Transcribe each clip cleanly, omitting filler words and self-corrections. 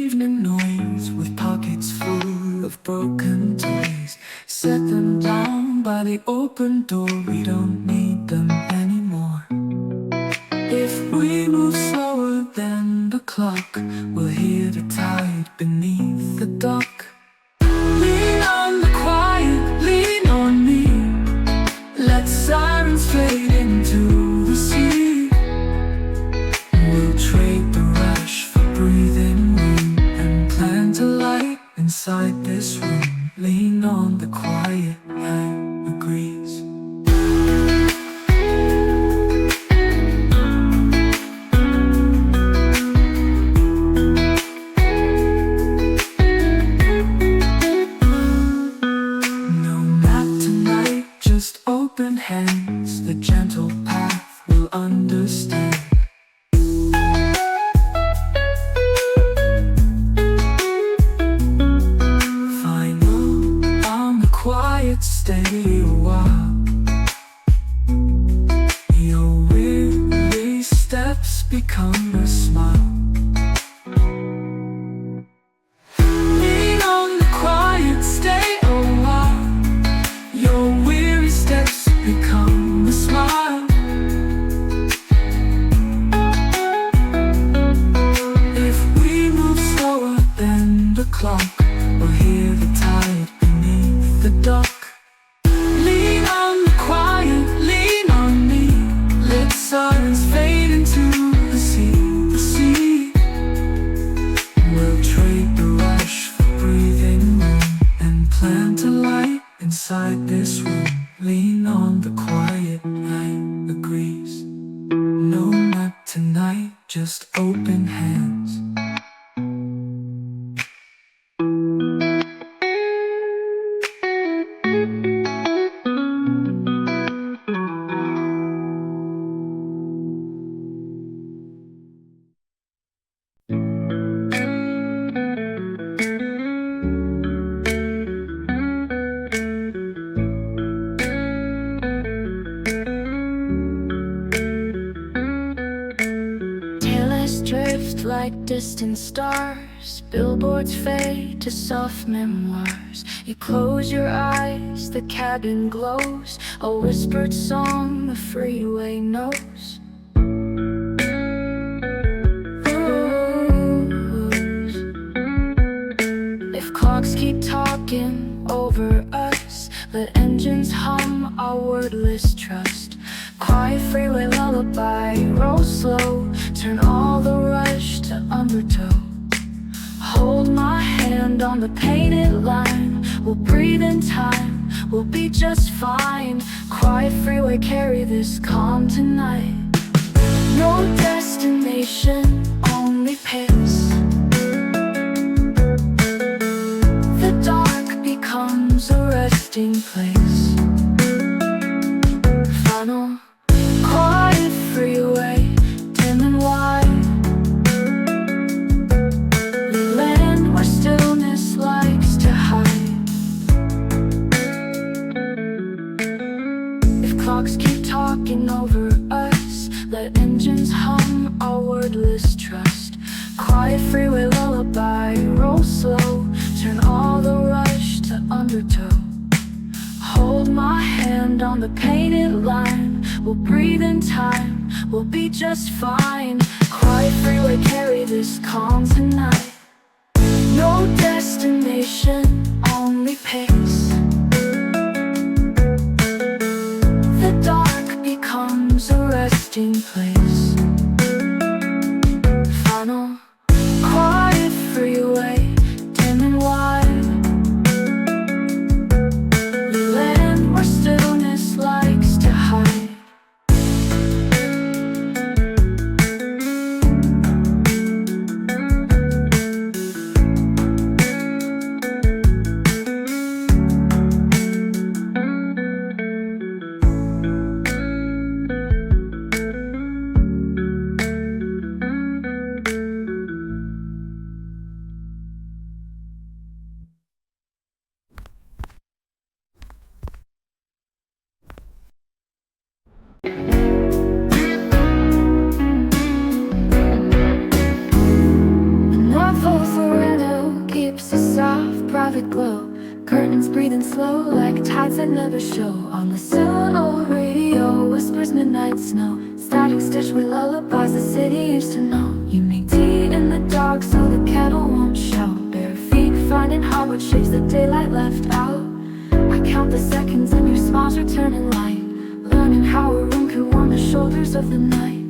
evening noise with pockets full of broken toys. Set them down by the open door, we don't need them anymore. If we move slower than the clock, we'll hear the tide beneath the dock. Lean on the quiet, lean on me. Let sirens fade into the sea. We'll trade the rush for breathing room and plant a light inside this room. Lean on the quiet, night agrees. No map tonight, just open hands. The gentle path will understand. Quiet, stay a while. Your weary steps become a smile. Lean on the quiet, stay a while. Your weary steps become a smile. If we move slower than the clock, we'll hear the tide beneath the dock. Lean on the quiet, lean on me. Let sirens fade into the sea. We'll trade the rush for breathing room and plant a light inside this room. Lean on the quiet, night agrees. No map tonight, just open hands. Drift like distant stars, billboards fade to soft memoirs. You close your eyes, the cabin glows, a whispered song the freeway knows. If clocks keep talking over us, let engines hum our wordless trust. Quiet freeway lullaby, roll slow, turn all the rush to undertow. Hold my hand on the painted line, we'll breathe in time, we'll be just fine. Quiet freeway, carry this calm tonight. No destination, only pace. The dark becomes a resting place. Final quiet freeway, dim and wide. The land where stillness likes to hide. If clocks keep talking over us, let engines hum our wordless trust. Quiet freeway lullaby, roll slow, turn all the rush to undertow. Hold my hand on the painted line, we'll breathe in time, we'll be just fine. Quiet freeway, carry this calm tonight. No destination, only pace. The dark becomes a resting place. Final quiet freeway, dim and wide. Stillness likes to hide. velvet glow. Curtains breathing slow like tides that never show. On the solo radio whispers midnight snow. Static stitched with lullabies the city used to know. You make tea in the dark so the kettle won't shout. Bare feet finding hardwood shapes the daylight left out. I count the seconds and your smiles returning light. Learning how a room can warm the shoulders of the night.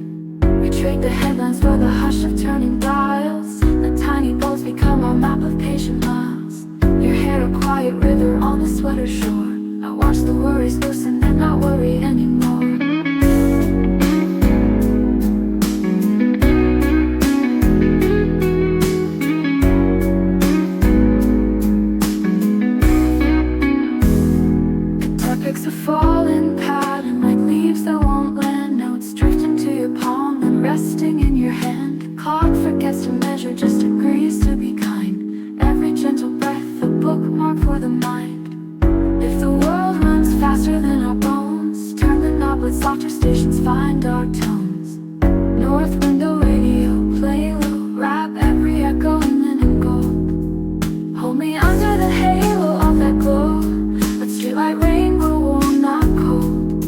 We trade the headlines for the hush of turning dials. The tiny boats become our map of patient miles. Your hair a quiet river on the sweater shore. I watch the worries loosen and not worry anymore. Guitar picks a falling pattern like leaves that won't land. Notes drifting to your palm and resting in your hand. Clock forgets to measure, just agrees to be kind. Every gentle breath a bookmark for the mind. If the world runs faster than our bones, turn the knob with softer stations, find our tones. North window radio, play low, wrap every echo in linen gold. Hold me under the halo of that glow. Let streetlight rain grow warm, not cold.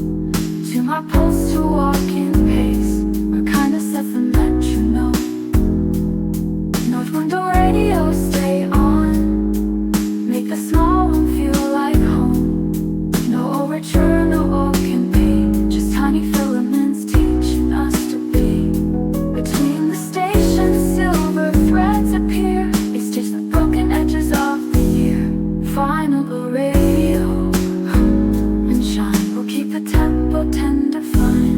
To my pulse to walk in pace, where kindness sets the metronome. North window radio, stay on. Make the small room feel like home. No overture, no oaken beat, just tiny filaments teaching us to be. Between the stations, silver threads appear. They stitch the broken edges of the year. Final radio, hum and shine. We'll keep the tempo tender fine.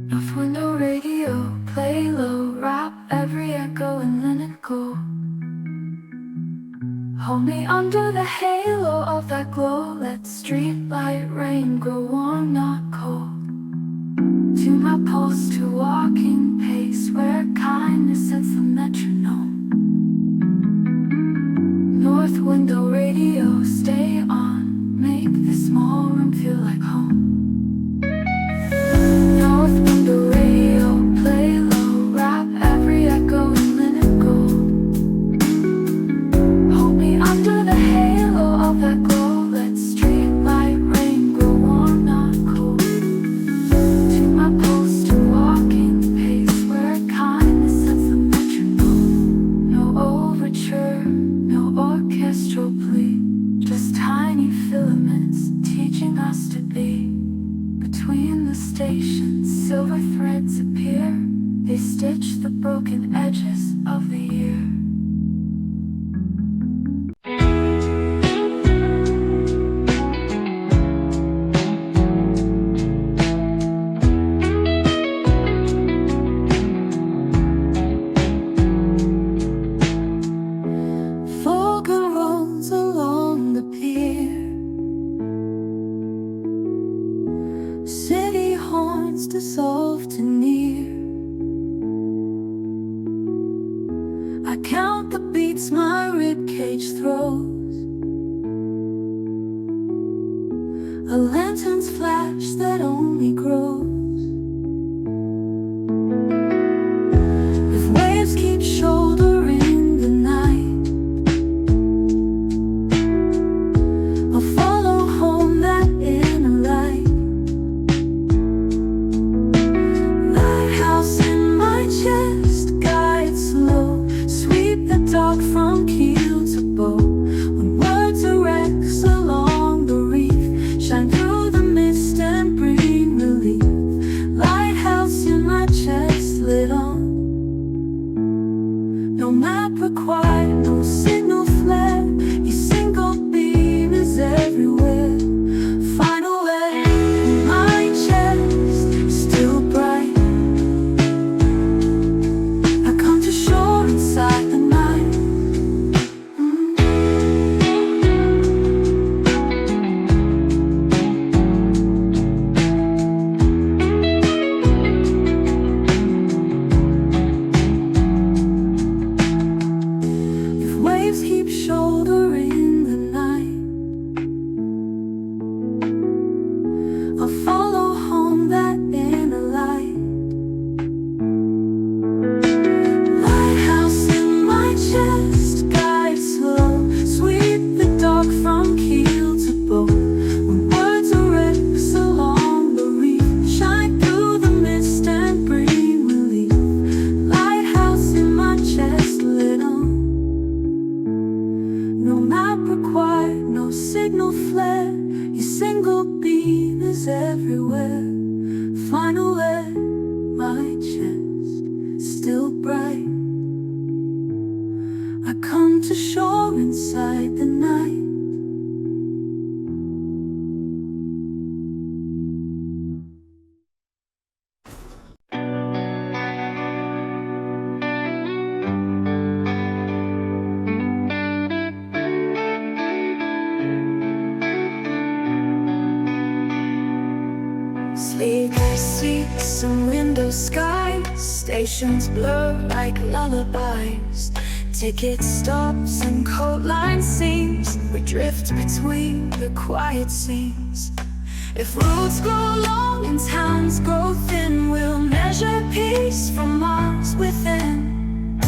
North window radio, play low, wrap every echo in linen gold. Hold me under the halo of that glow. Let streetlight rain grow warm, not cold. To my pulse to walking pace, where kindness sets the metronome. North window radio, stay on. Make this small room feel like home. North window radio, play low, wrap every echo in linen gold. Hold me under the halo of that glow. Let streetlight rain grow warm, not cold. To my pulse to walking pace, where kindness sets the metronome. No overture, no orchestral plea, just tiny filaments teaching us to be. Between the stations, silver threads appear. They stitch the broken edges of the year. Vulgar rolls along the pier. City horns dissolve to near. I count the beats my ribcage throws. A lantern's flash that only grows. If waves keep shouldering the night, I'll follow home that inner light. Lighthouse in my chest, guide slow. Sweep the dark from keel to bow. silhouette, my chest still bright. I come to shore inside the night. Sleep seats and window skies, stations blur like lullabies. Ticket stops and coat line seams, we drift between the quiet scenes. If roads grow long and towns grow thin, we'll measure peace from miles within.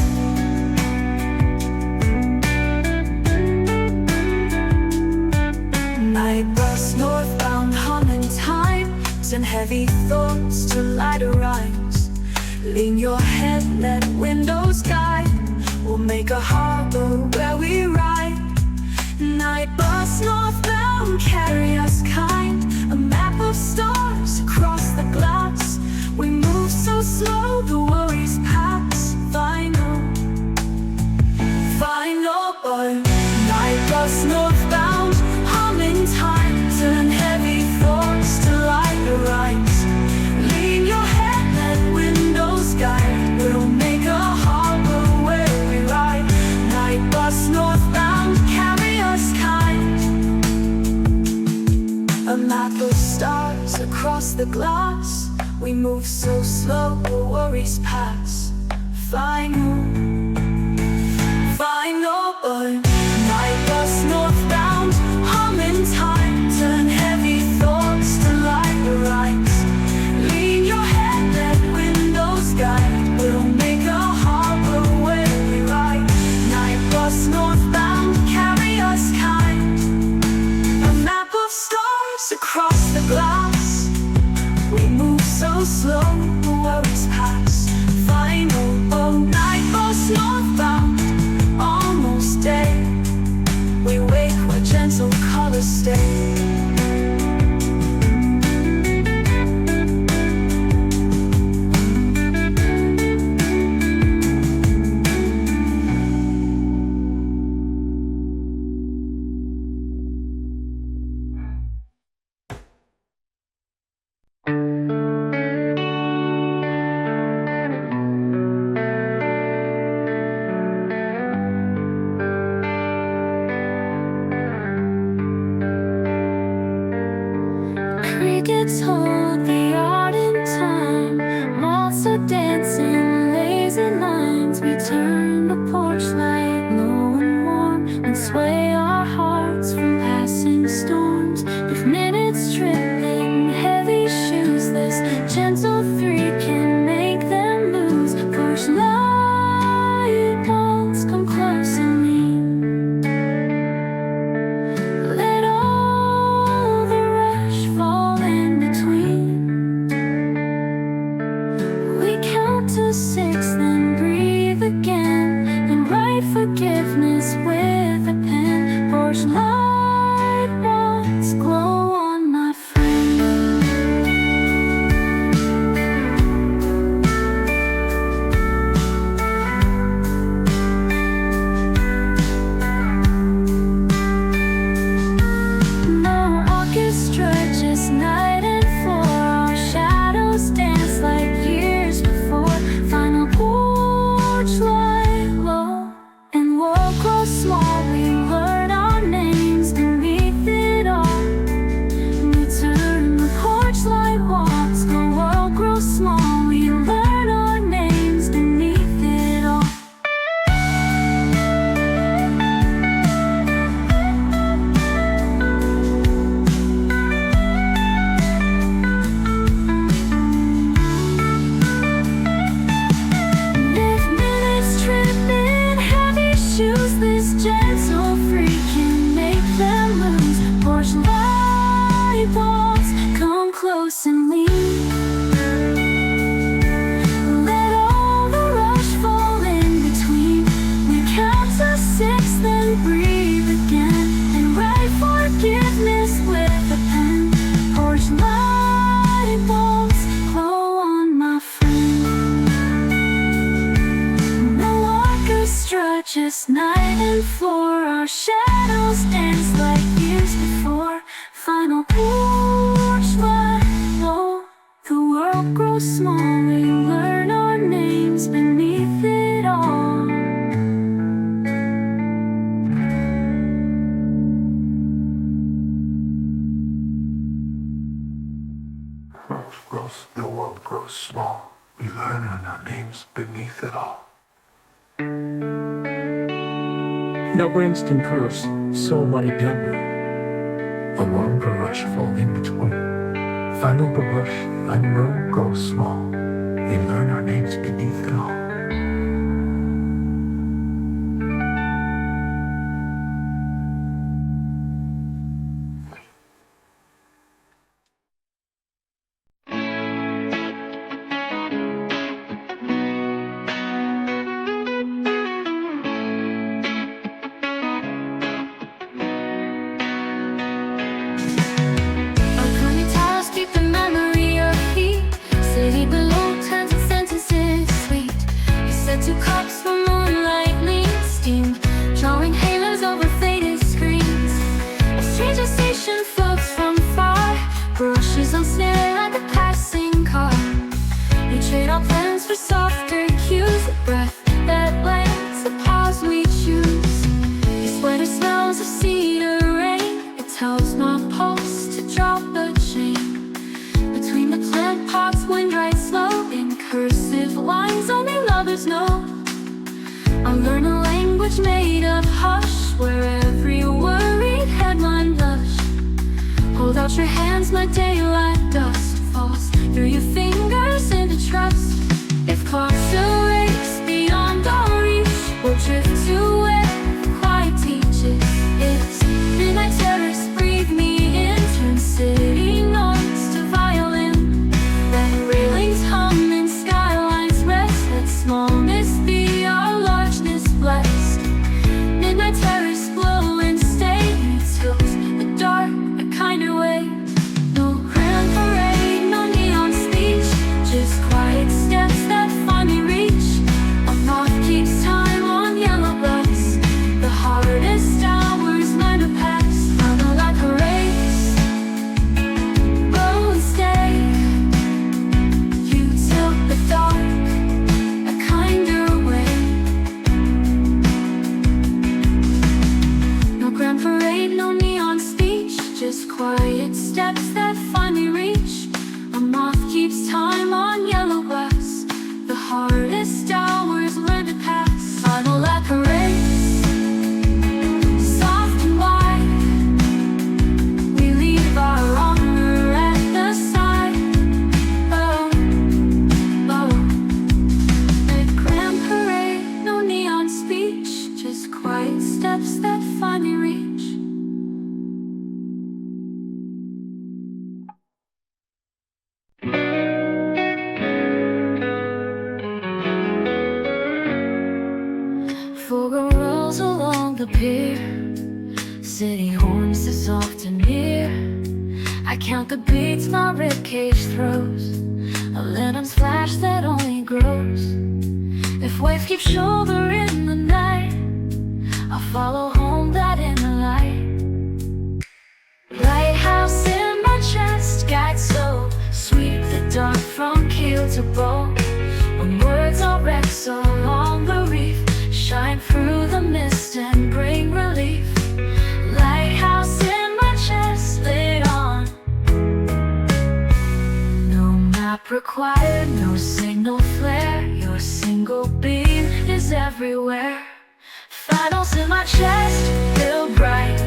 Night bus northbound humming time, and heavy thoughts to lighter rhymes. Lean your head, let windows guide. We'll make a harbor where we ride. Night bus northbound, carry us kind. A map of stars across the glass. We move so slow, the worries pass. Final burn. Night bus northbound, humming time. Turn heavy thoughts to lighter rhymes. Lean your head, let windows guide. We'll make a harbor where we ride. Night bus northbound, carry us kind. A map of stars across the glass. We move so slow, the worries pass. Final burn. Night bus northbound, humming time. Turn heavy thoughts to lighter rhymes. Lean your head, let windows guide. We'll make a harbor where we ride. Night bus northbound, carry us kind. A map of stars across the glass. We move so slow, the worries pass. Final night bus northbound, almost day. We wake where gentle colors stay. Crickets hold the art in time. Moths are dancing lazy lines. We turn the porch light low and warm and sway our hearts from passing storms. If minutes trip in heavy shoes, this gentle three can make them lose. Push light bolts, come close and lean. Let all the rush fall in between. We count to 6, then breathe again, and write forgiveness with a pen. Porch light bolts glow on my friend. No orchestra, just night and floor. Our shadows dance like years before. Final just night and floor. Our shadows dance like years before. Final push, but no, the world grows small. We learn our names beneath it all. The world grows small. We learn our names beneath it all. No instant curves, so mighty younger. A long brush fall in between. Final brush, I know grows small. We learn our names beneath it all. Two cups for moonlight lean steam, drawing halos over faded screens. A stranger station floats from far, brushes on snare like a passing car. We trade our plans for softer cues, a breath that lands, the pause we choose. Your sweater smells of cedar rain, it tells my pulse to drop the chain. Between the plant pots, wind rides slow, in cursive lines only lovers know. I learn a language made of hush, where every worried headline blush. Hold out your hands, my daylight dust falls through your fingers into trust. If clocks erase beyond our reach, we'll drift to where the quiet teaches. It's midnight terrace, breathe me in, turn city noise to violin. Then railings hum and skylines rest, let smallness be our largeness blessed. Midnight terrace, blow and stay, tilt the dark a kinder way. No grand parade, no neon speech, just quiet steps that find me reach. A moth keeps time on yellow glass, the hardest hours learn to pass. Final like a race, blow and stay, you tilt the dark a kinder way. No grand parade, no neon speech, just quiet steps that find me reach. A moth keeps time on yellow glass, the hardest hours learn to pass. Final like a race, soft and wide, we leave our honor at the side. Oh, oh, a grand parade, no neon speech, just quiet steps that find me reach. Foghorn rolls along the pier, city horns is often near. I count the beats my ribcage throws, a linen's flash that only grows. If waves keep shoulder in the night, I'll follow home that inner light. Lighthouse in my chest, guide so sweep the dark from keel to bow. When words are wrecks along the reef, shine through the mist and bring relief. Lighthouse in my chest, lit on. No map required, no signal flare, your single beam is everywhere. Finals in my chest, feel bright,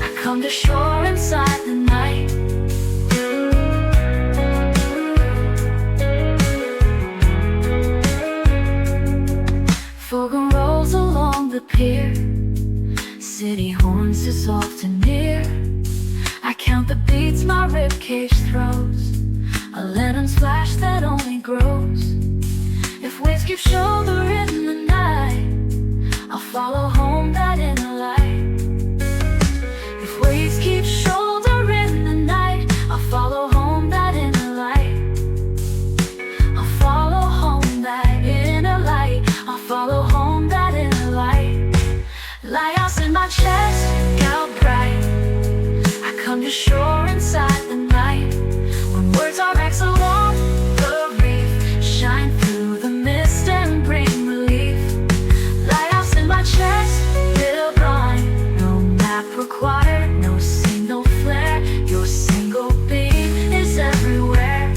I come to shore inside the night. Foghorn rolls along the pier, city horns is often near. I count the beats my ribcage throws, a linen's flash that only grows. If waves keep shoulder in the night, I'll follow home that inner light. If waves keep shoulder in the night, I'll follow home that inner light. I'll follow home that inner light. I'll follow home that inner light. my chest got bright. I come to shore inside the night. When words are wrecks along the reef, shine through the mist and bring relief. Lighthouse in my chest, little blind. No map required, no signal flare. Your single beam is everywhere.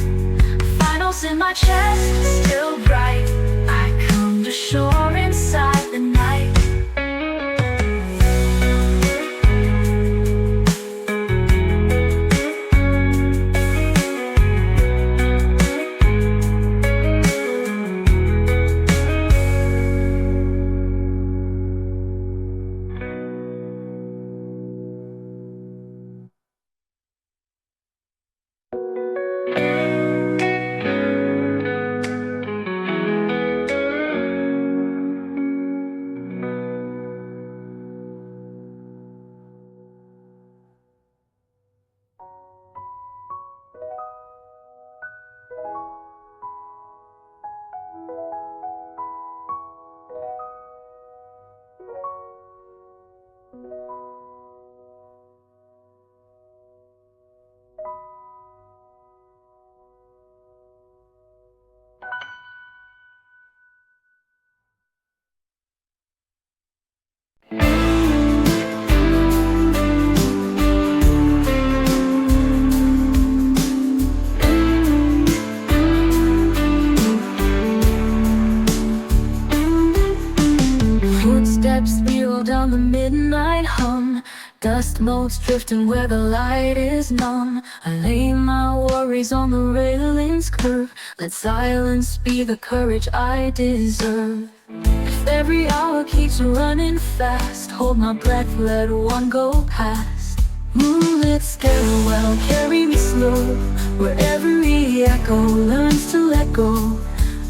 Finals in my chest, still bright. I come to shore inside the night. Footsteps spiral down the midnight hum. Dust motes drifting where the light is numb. I lay my worries on the railing's curve. Let silence be the courage I deserve. If every hour keeps running fast, hold my breath, let one go past. Moonlit stairwell, carry me slow, where every echo learns to let go.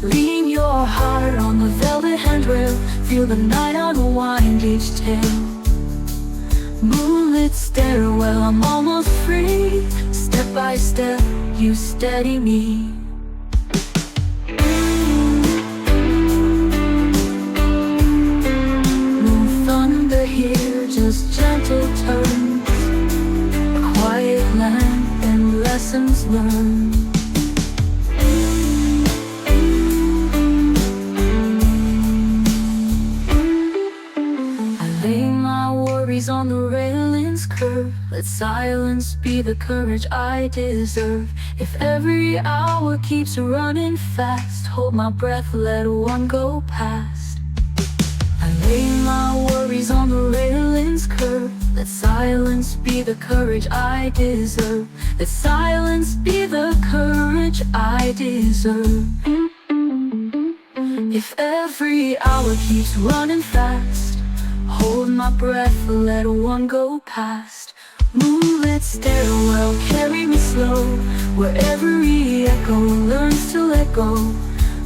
Lean your heart on the velvet handrail, feel the night unwind each tale. Moonlit stairwell, I'm almost free. Step by step, you steady me. No thunder here, just gentle turns, a quiet land and lessons learned. On the railing's curve, let silence be the courage I deserve. If every hour keeps running fast, hold my breath, let one go past. I lay my worries on the railing's curve, let silence be the courage I deserve. Let silence be the courage I deserve. If every hour keeps running fast, hold my breath, let one go past. Moonlit stairwell, carry me slow, where every echo learns to let go.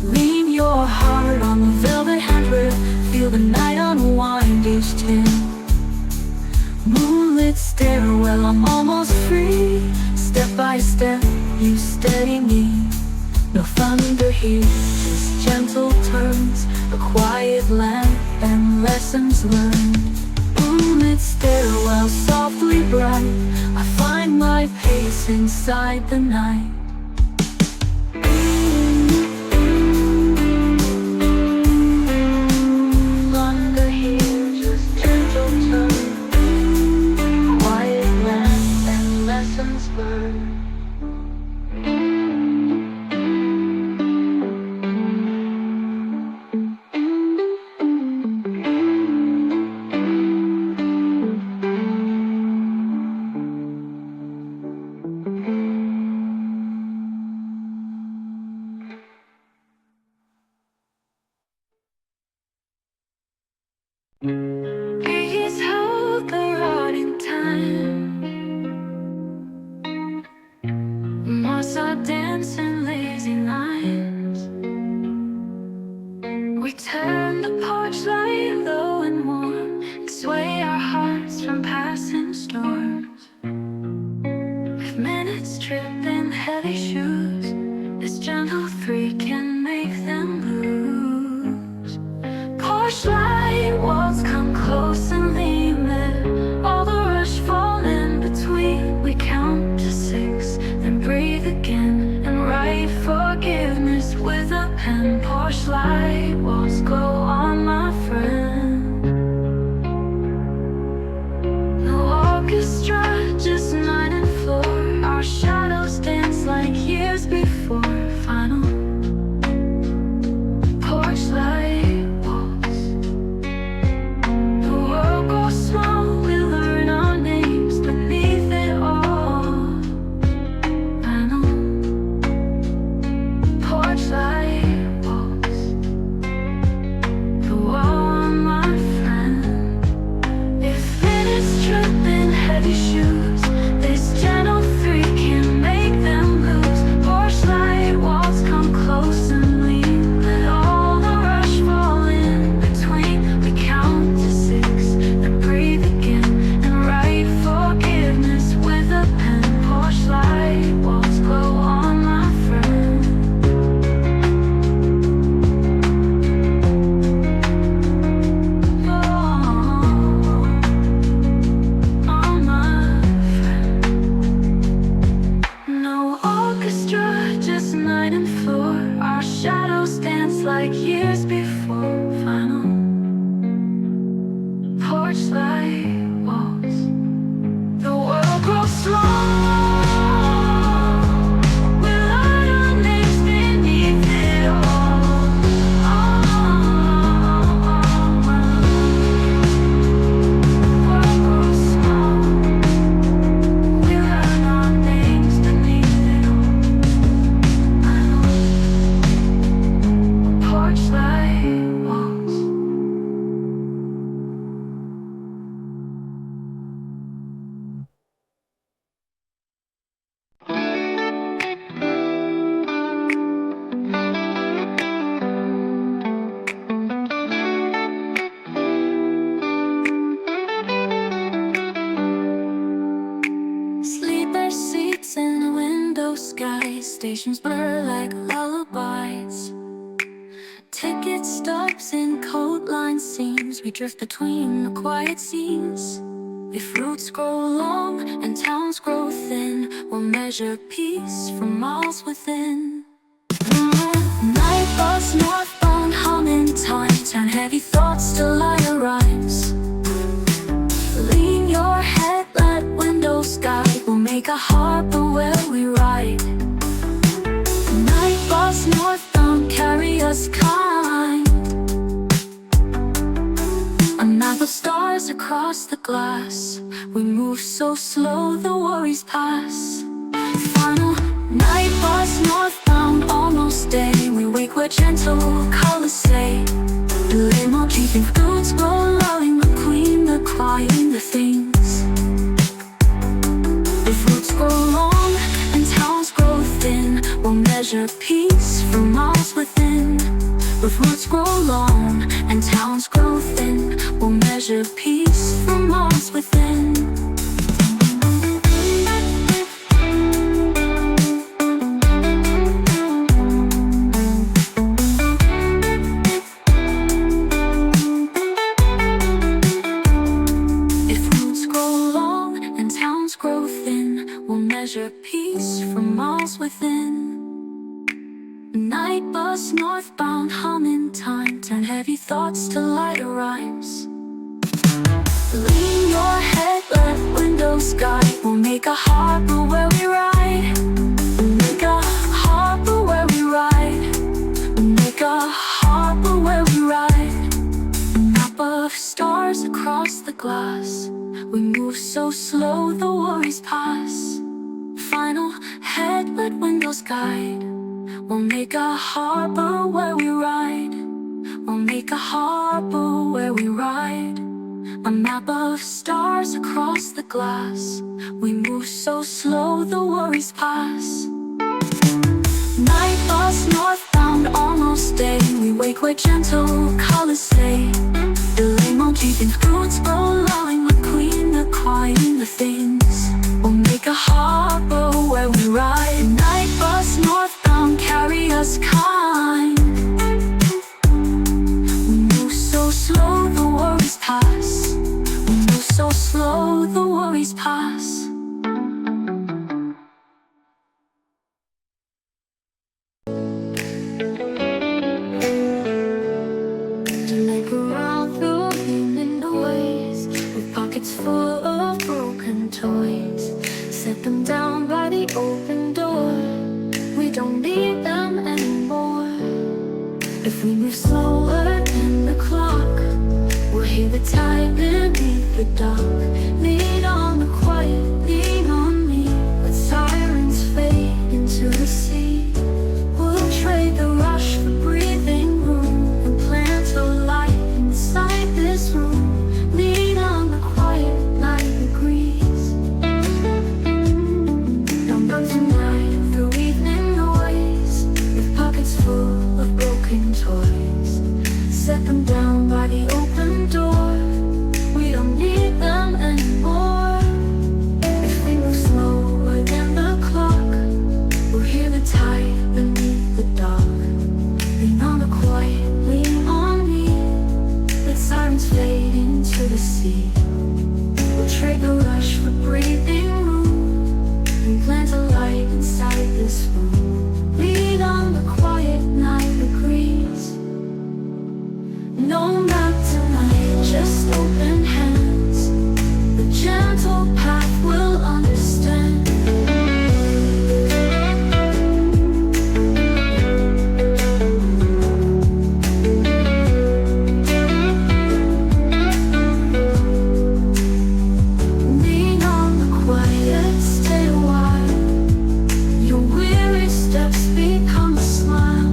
Lean your heart on the velvet handrail, feel the night unwind each tale. Moonlit stairwell, I'm almost free. Step by step, you steady me. No thunder here, just gentle turns, a quiet land and lessons learned. Moonlit stairwell, softly bright, I find my pace inside the night. Thunder here, just gentle turns, quiet land and lessons learned. Please hold the rod in time. Moths are dancing lazy lines. We turn the porch light low and warm, and sway our hearts from passing storms. If minutes trip in heavy shoes, this gentle three can make them lose. Porch light walls come close and lean their with a pen. Porch light walls glow on my friend. No orchestra, just night and floor. Our shadows dance like years before. Final porch light walls. The world grows small, we learn our names beneath it all. Final porch light walls. The wall, my friend. If minutes trip in heavy shoes, this gentle three can make them lose. Porch light walls come close and lean. Let all the rush fall in between. We count to six, then breathe again and write forgiveness with a pen. Porch light walls glow on my friend. On my friend. No orchestra, just night and floor. Our shadows dance like years before. Final porch light walls. The world grows small. We learn our names beneath it all. World grows small. We learn our names beneath it all. I know. Porch light walls. Sleeper seats in the window sky. Stations blur like lullabies. Ticket stubs in coat line seams. We drift between the quiet scenes. If roots grow long and towns grow thin, we'll measure peace from miles within. Night bus northbound, humming time. Turn heavy thoughts to lighter rhymes. Lean your head, let windows guide. We'll make a harbor where we ride. Night bus northbound, carry us kind. A map of stars across the glass. We move so slow, the worries pass. Final night bus northbound, almost day. We wake where gentle colors say. The limo keeping fruits grow, lulling the queen, the crying, the things. If roots grow long and towns grow thin, we'll measure peace from miles within. If roots grow long and towns grow thin, we'll measure peace from miles within. If roots grow long and towns grow thin, we'll measure peace from miles within. Night bus northbound, humming time. Turn heavy thoughts to lighter rhymes. Lean your head, let windows guide. We'll make a harbor where we ride. We'll make a harbor where we ride. We'll make a harbor where we ride. A map of stars across the glass. We move so slow, the worries pass. Final head, let windows guide. We'll make a harbor where we ride. We'll make a harbor where we ride. A map of stars across the glass. We move so slow, the worries pass. Night bus northbound, almost day. We wake where gentle colors say. The limo keeping fruits grow, lulling the queen, the crying, the things. We'll make a harbor where we ride. Night bus northbound, carry us kind. We move so slow, the worries pass. We move so slow, the worries pass. them down by the open door. We don't need them anymore. If we move slower than the clock, we'll hear the tide beneath the dock. Lean on the quiet, lean on me. Let sirens fade into the sea. We'll trade the rush for breathing room and plant a light inside this room. Lean on the quiet, night agrees. Number tonight through evening noise, with pockets full of broken toys. Set them down by the open door. We don't need them anymore. If we move slower than the clock, we'll hear the tide beneath the dock. Lean on the quiet, lean on me. Let sirens fade into the sea. We'll trade the rush for breathing room and plant a light inside this room. Lean on the quiet, night agrees. No map tonight, just open hands. The gentle path will understand. Lean on the quiet, stay a while. Your weary steps become a smile.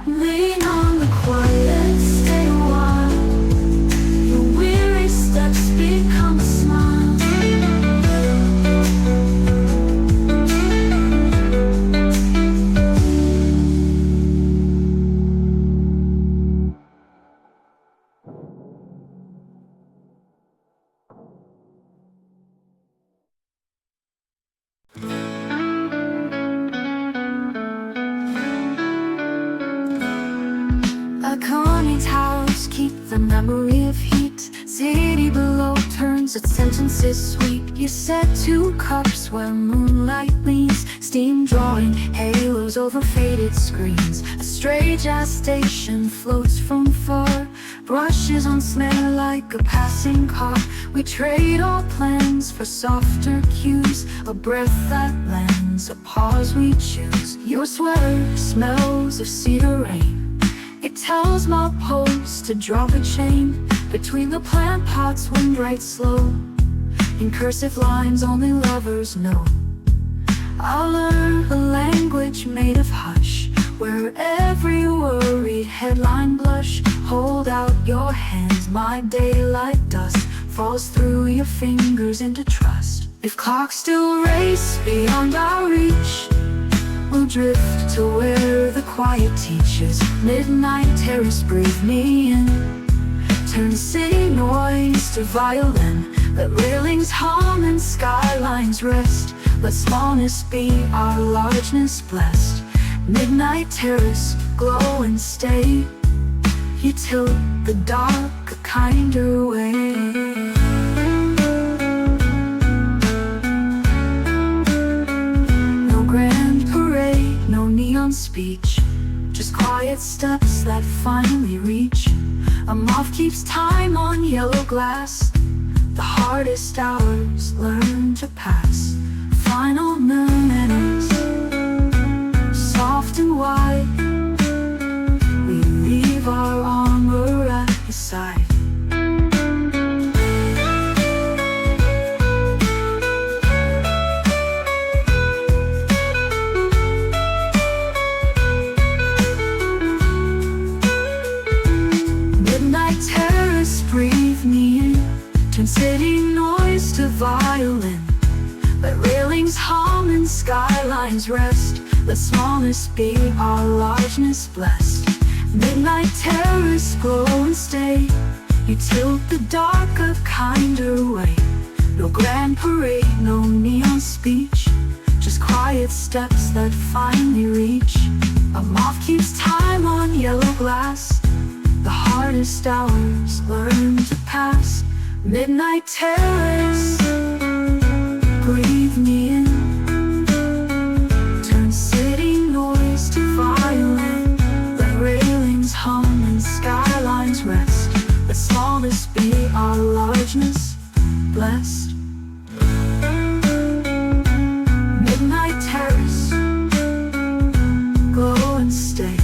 Lean on the quiet, stay a while. Your weary steps become a smile. Balcony towers keep the memory of heat. City below turns its sentences sweet. You set two cups where moonlight leans, steam drawing halos over faded screens. A stray jazz station floats from far, brushes on snare like a passing car. We trade our plans for softer cues, a breath that lands, a pause we choose. Your sweater smells of cedar rain. It tells my pulse to drop a chain between the plant pots, wind right slow. In cursive lines only lovers know, I'll learn a language made of hush, where every worried headline blush. Hold out your hands, my daylight dust falls through your fingers into trust. If clocks still race beyond our reach, we'll drift to where the quiet teaches. Midnight terrace, breathe me in. Turn city noise to violin. Let railings hum and skylines rest. Let smallness be our largeness blessed. Midnight terrace, glow and stay. You tilt the dark a kinder way. Speech, just quiet steps that finally reach. A moth keeps time on yellow glass. The hardest hours learn to pass. Final minutes, soft and wide. We leave our armor at his side. Terrace, breathe me in. Turn city noise to violin. Let railings hum and skylines rest. Let smallness be our largeness blessed. Midnight terrace, glow and stay. You tilt the dark a kinder way. No grand parade, no neon speech, just quiet steps that finally reach. A moth keeps time on yellow glass. The hardest hours learn to pass. Midnight terrace, breathe me in. Turn city noise to violin. Let railings hum and skylines rest. Let smallness be our largeness, blessed. Midnight terrace, glow and stay.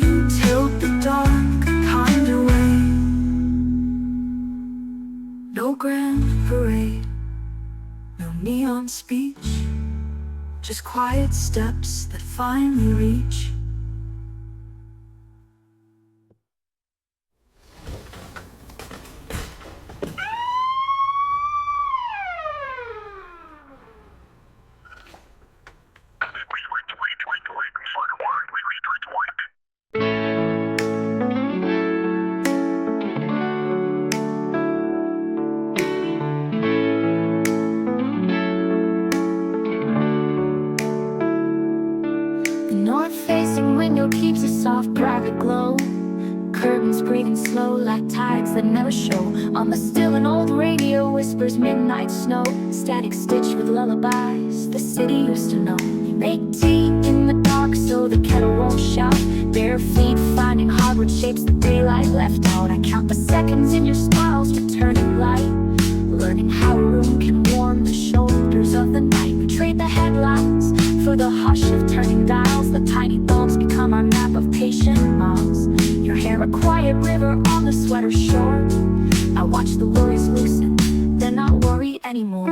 You tilt the dark kind of way. No grand parade, no neon speech, just quiet steps that finally reach. The north-facing window keeps a soft private glow. Curtains breathing slow like tides that never show. On the still and old radio whispers midnight snow. Static stitched with lullabies the city used to know. You make tea in the dark so the kettle won't shout. Bare feet finding hardwood shapes the daylight left out. I count the seconds in your smiles returning light. Learning how a room can warm the shoulders of the night. We trade the headlines for the hush of turning dials. The tiny bulbs become our map of patient miles. Your hair a quiet river on the sweater shore. I watch the worries loosen, then not worry anymore.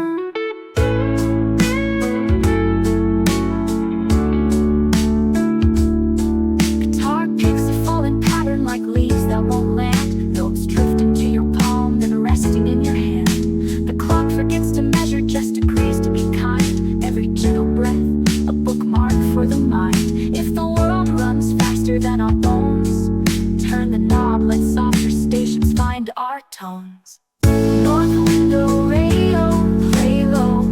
Guitar picks a fallen pattern like leaves that won't land. Notes drifting to your palm, then resting in your hand. The clock forgets to measure, just agrees to be kind. Every gentle breath, a bookmark for the mind. If the world runs faster than our bones, turn the knob, let softer stations find our tones. North window radio, play low.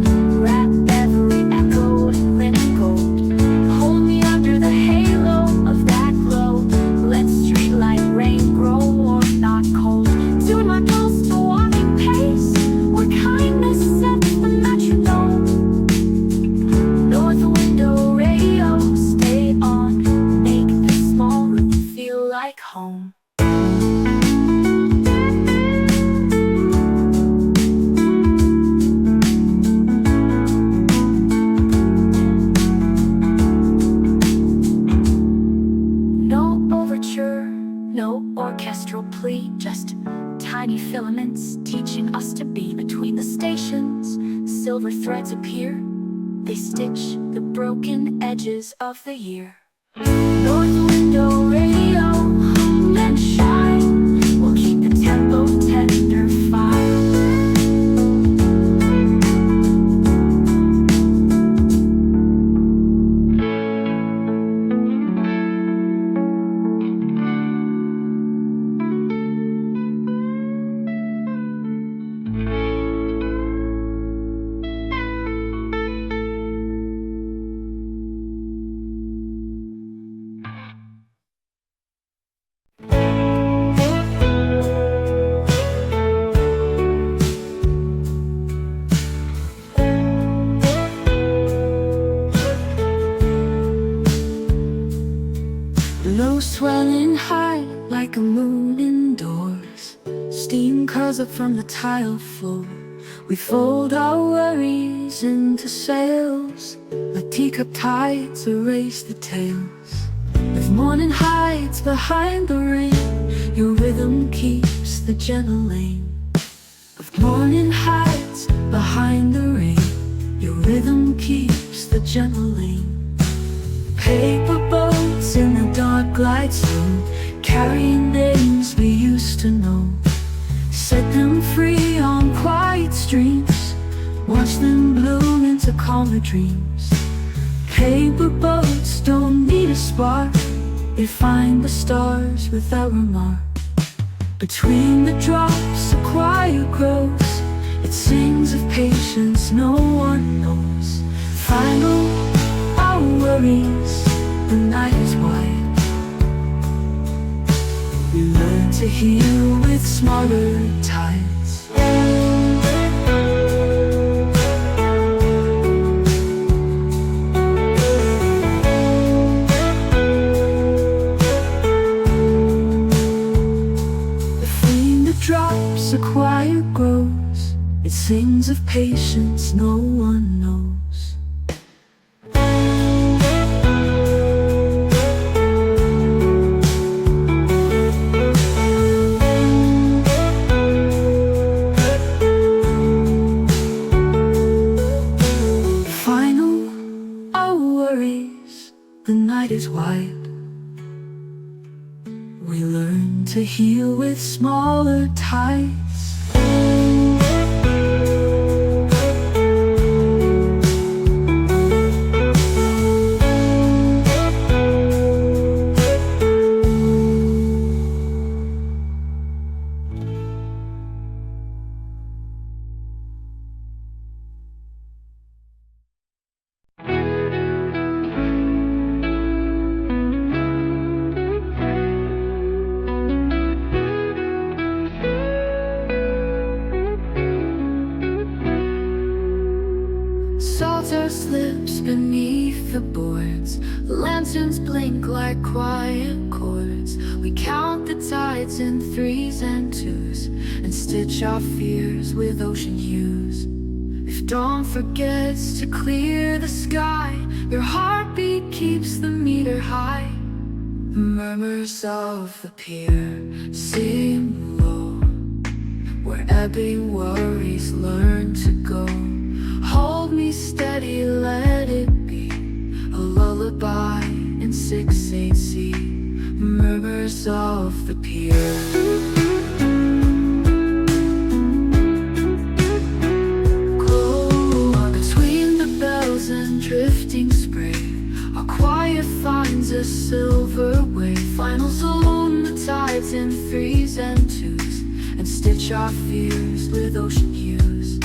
Wrap every echo in linen gold. Hold me under the halo of that glow. Let streetlight rain grow warm, not cold. Tune my pulse to walking pace, where kindness sets the metronome. North window radio, stay on. Make this small room feel like home. No overture, no orchestral plea, just tiny filaments teaching us to be. Between the stations, silver threads appear. They stitch the broken edges of the year. North window radio, hum and shine. We'll keep the tempo tender fine. Low swelling high like a moon indoors. Steam curls up from the tile floor. We fold our worries into sails. Let teacup tides erase the tales. If morning hides behind the rain, your rhythm keeps the gentle lane. If morning hides behind the rain, your rhythm keeps the gentle lane. Paper boats in the dark glide slow, carrying names we used to know. Set them free on quiet streams, watch them bloom into calmer dreams. Paper boats don't need a spark, they find the stars without remark. Between the drops a choir grows, It sings of patience no one knows. Final our worries, the night is wide. We learn to heal with smaller tides. The flame that drops, a choir grows. It sings of patience no one knows. The night is wide. We learn to heal with smaller tides. Salter slips beneath the boards. Lanterns blink like quiet chords. We count the tides in threes and twos, and stitch our fears with ocean hues. If dawn forgets to clear the sky, your heartbeat keeps the meter high. Murmurs of the pier sing low, where ebbing worries learn to go. Hold me steady, let it be a lullaby in 6/8C. Murmurs of the pier. Glow between the bells and drifting spray, our quiet finds a silver way. Finals alone the tides in threes and twos, and stitch our fears with ocean hues.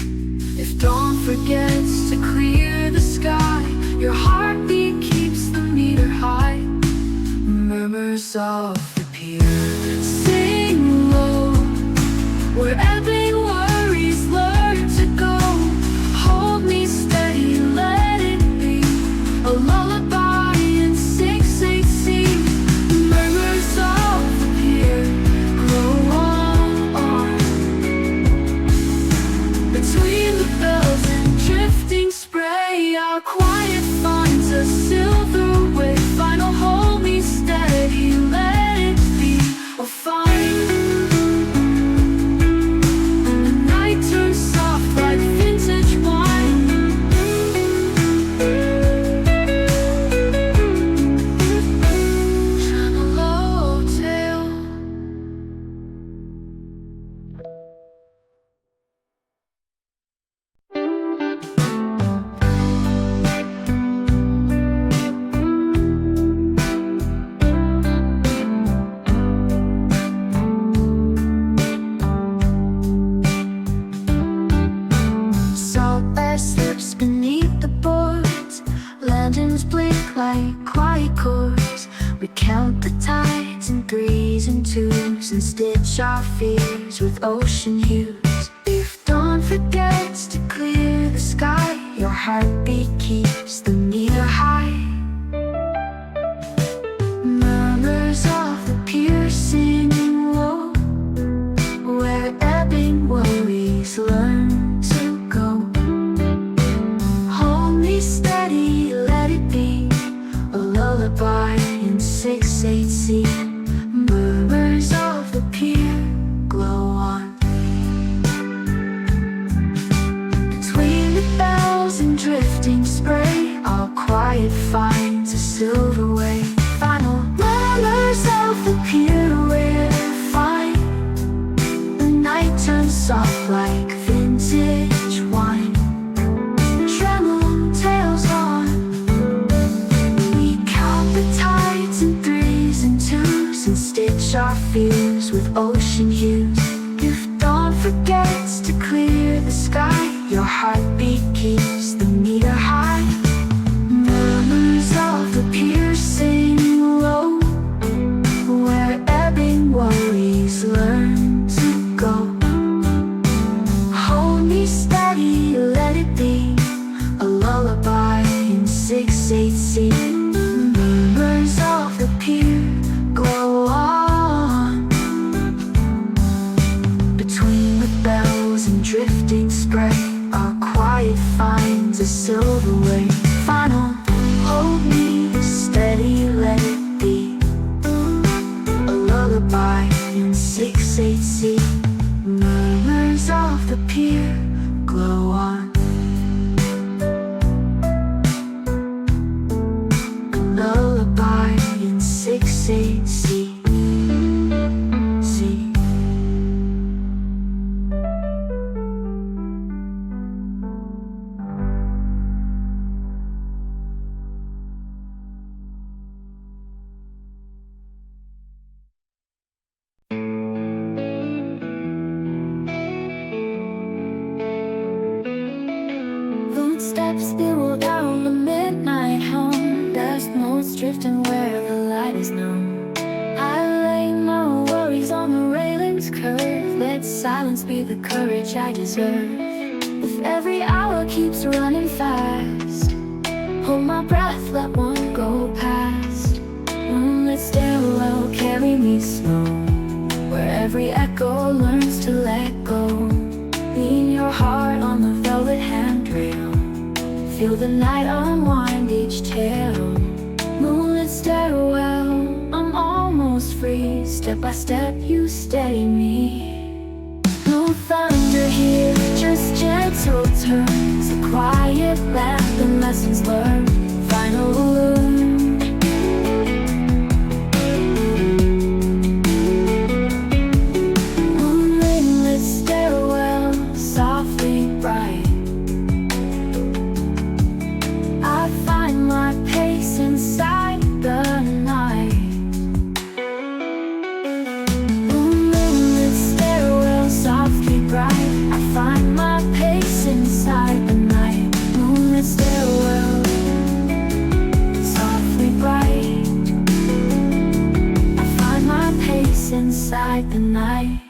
If dawn forgets to clear the sky, your heartbeat keeps the meter high. Murmurs of the pier sing low, where ebbing worries learn to go. Hold me steady, let it be a lullaby in 6/8C. Murmurs of the pier grow on. Between the bells and drifting spray, our quiet finds a silver way. Final hold me steady, let it be a fine. The night turns soft like vintage wine. Tremolo tail. Saltbass slips beneath the boards. Lanterns blink like quiet chords. We count the tides in threes and twos, and stitch our fears with ocean hues. If dawn forgets to clear the sky, your heartbeat keeps the meter high. Murmurs of the pier sing low, where ebbing worries learn to go. Hold me steady, let it be a lullaby in 6/8C. Murmurs of the pier glow on. Between the bells and drifting spray, our quiet finds a silver way. Final murmurs of the pier, we're fine. The night turns soft like vintage wine. Tremolo tails on. We count the tides in threes and twos, and stitch our fears with ocean hues. If dawn forgets to clear the sky, is known. I lay my worries on the railing's curve. Let silence be the courage I deserve. If every hour keeps running fast, hold my breath, let one go past. Moonlit stairwell, carry me slow, where every echo learns to let go. Lean your heart on the velvet handrail, feel the night unwind each tale. Moonlit stairwell, I'm almost free. Step by step you steady me. No thunder here, just gentle turns, a quiet laugh and lessons learned. Final word. Moonlit stairwell, softly bright. I find my pace inside the night. Moonlit stairwell, softly bright. I find my pace inside the night. Moonlit stairwell, softly bright. I find my pace inside the night.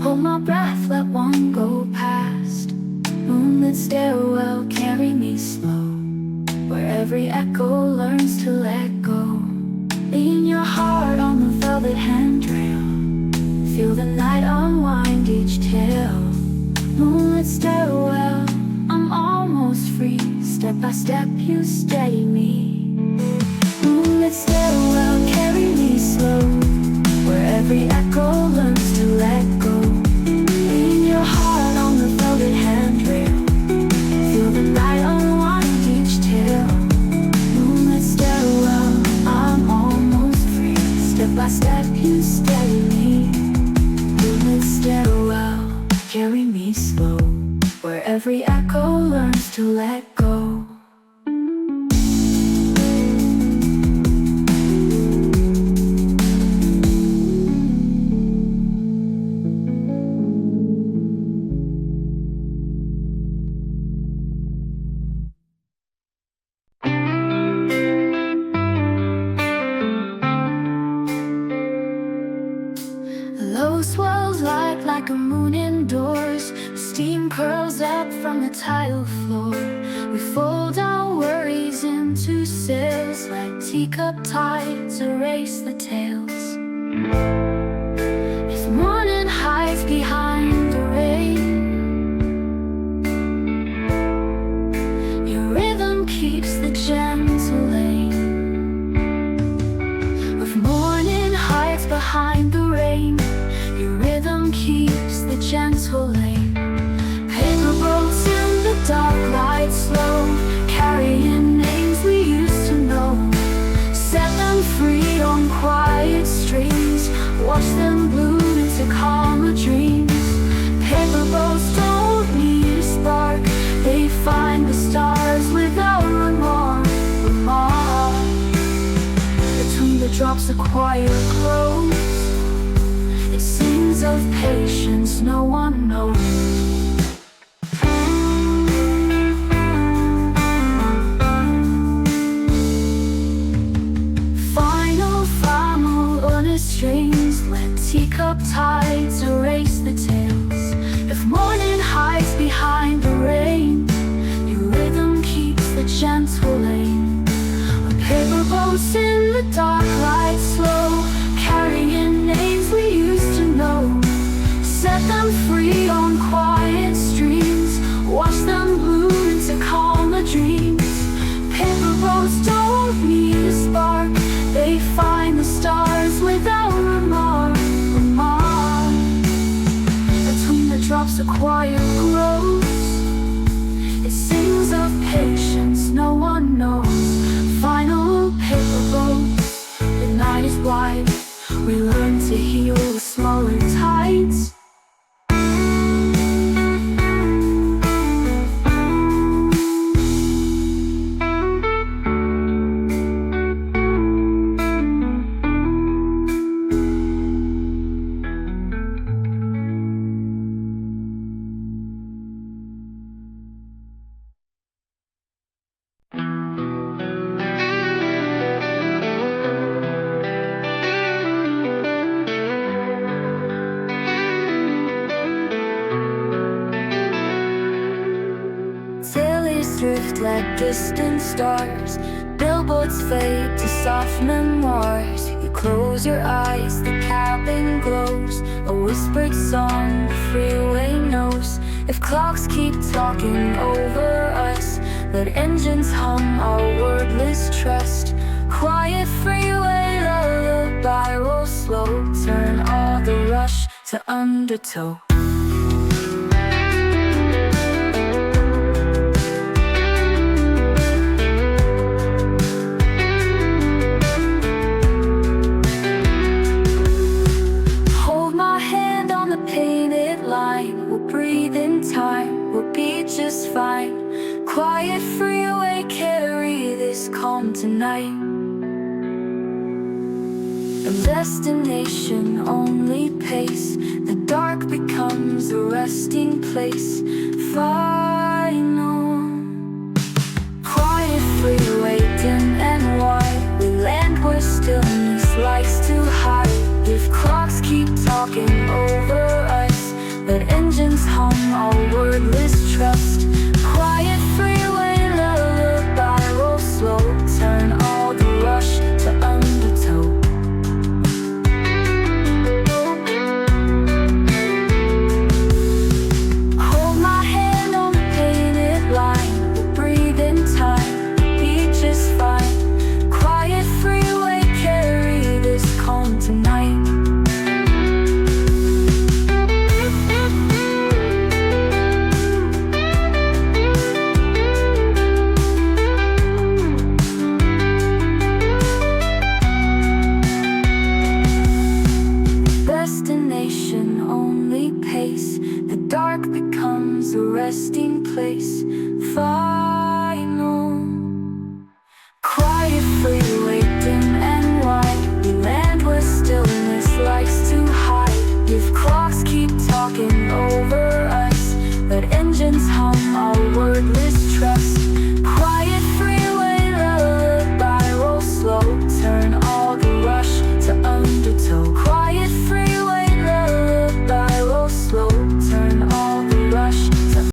Hold my breath, let one go past. Moonlit stairwell, carry me slow, where every echo learns to let go. Lean your heart on the velvet handrail, feel the night unwind each tale. Moonlit stairwell, I'm almost free. Step by step you steady me. Moonlit stairwell, carry me slow, where every echo learns to let go. Lean your heart on the velvet handrail, feel the night unwind each tale. Moonlit stairwell, I'm almost free. Step by step you steady me. Moonlit stairwell, carry me slow, where every echo learns to let go. Low swells like a moon indoors. Steam curls up from the tile floor. We fold our worries into sails, like teacup tides erase the tales. If morning hides behind the rain, your rhythm keeps the gentle lane. If morning hides behind the rain, your rhythm keeps the gentle lane. Paper boats in the dark light slow, carrying names we used to know. Set them free on quiet streams, watch them bloom into calmer dreams. Paper boats don't need a spark, they find the stars without remorse. Between the drops a choir grows, it sings of patience no one knows. Strings, let teacup tides erase the tales. If morning hides behind the rain, your rhythm keeps the gentle lane. On paper boats in the dark light slow, carrying names we used to know. Set them free on quiet streams, watch them bloom into calmer dreams. Paper boats don't need a spark, they find the stars without remorse. Between the drops a choir grows, it sings of patience no one knows. Final paper boats, the night is wide, we learn to heal with smaller tides. like distant stars. Billboards fade to soft memoirs. You close your eyes, the cabin glows. A whispered song the freeway knows. If clocks keep talking over us, let engines hum our wordless trust. Quiet freeway lullaby, roll slow. Turn all the rush to undertow. Hold my hand on the painted line. We'll breathe in time, we'll be just fine. Quiet freeway, carry this calm tonight. A destination, only pace. The dark becomes a resting place. Final. Quiet freeway, dim and wide. We land where stillness likes to hide. If clocks keep talking over us, let engines hum our wordless